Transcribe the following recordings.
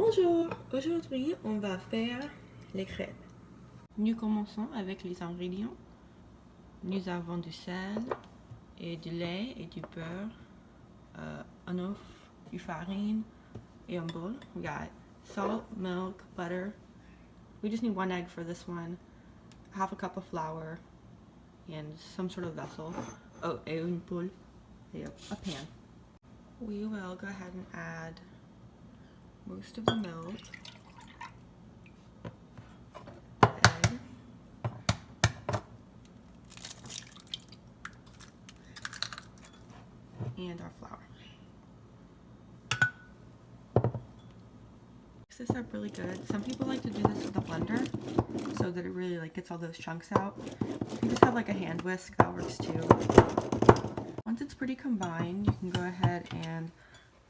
Bonjour! Aujourd'hui, on va faire les crêpes. Nous commençons avec les ingrédients. Nous avons du sel et du lait et du beurre, un œuf, du farine et un bol. We got salt, milk, butter. We just need 1 egg for this one, half a cup of flour, and some sort of vessel. Oh, et une poule, et a pan. We will go ahead and add most of the milk, egg, and our flour. Mix this up really good. Some people like to do this with a blender so that it really gets all those chunks out. If you just have a hand whisk, that works too. Once it's pretty combined, you can go ahead and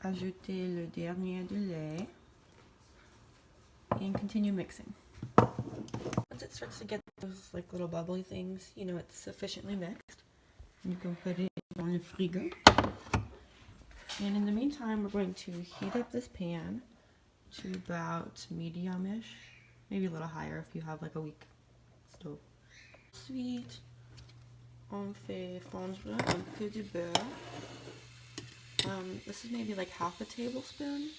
ajouter le dernier du lait and continue mixing. Once it starts to get those little bubbly things, you know it's sufficiently mixed. You can put it on the frigo. And in the meantime, we're going to heat up this pan to about medium-ish, maybe a little higher if you have a weak stove. Ensuite, on fait fondre un peu de beurre. This is maybe half a tablespoon.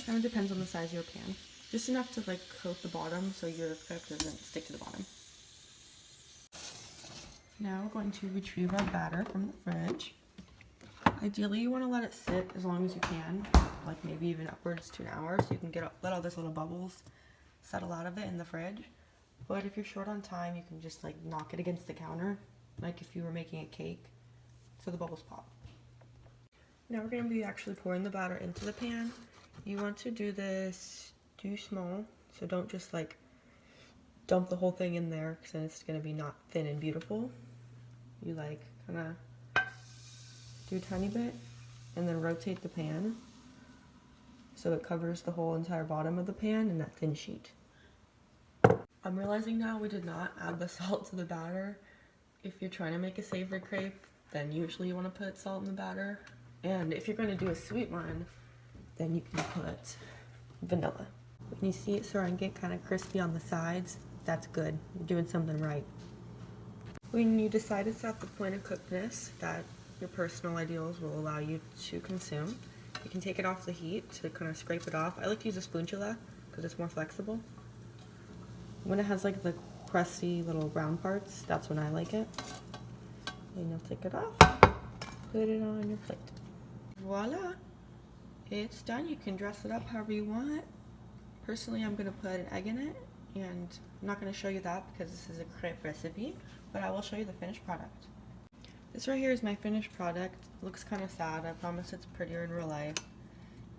Kind of depends on the size of your pan. Just enough to coat the bottom so your crepe doesn't stick to the bottom. Now we're going to retrieve our batter from the fridge. Ideally, you want to let it sit as long as you can, maybe even upwards to an hour, so you can let all those little bubbles settle out of it in the fridge. But if you're short on time, you can just knock it against the counter, like if you were making a cake, so the bubbles pop. Now we're going to be actually pouring the batter into the pan. You want to do this doucement, so don't just dump the whole thing in there, because then it's going to be not thin and beautiful. You kind of do a tiny bit and then rotate the pan so it covers the whole entire bottom of the pan in that thin sheet. I'm realizing now we did not add the salt to the batter. If you're trying to make a savory crepe, then usually you want to put salt in the batter. And if you're going to do a sweet one, then you can put vanilla. When you see it starting to get kind of crispy on the sides, that's good. You're doing something right. When you decide it's at the point of cookedness that your personal ideals will allow you to consume, you can take it off the heat to kind of scrape it off. I like to use a spatula because it's more flexible. When it has the crusty little round parts, that's when I like it. And you'll take it off, put it on your plate. Voila! It's done. You can dress it up however you want. Personally, I'm going to put an egg in it, and I'm not going to show you that because this is a crepe recipe, but I will show you the finished product. This right here is my finished product. It looks kind of sad. I promise it's prettier in real life.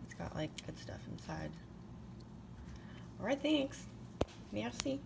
It's got good stuff inside. Alright, thanks. Merci.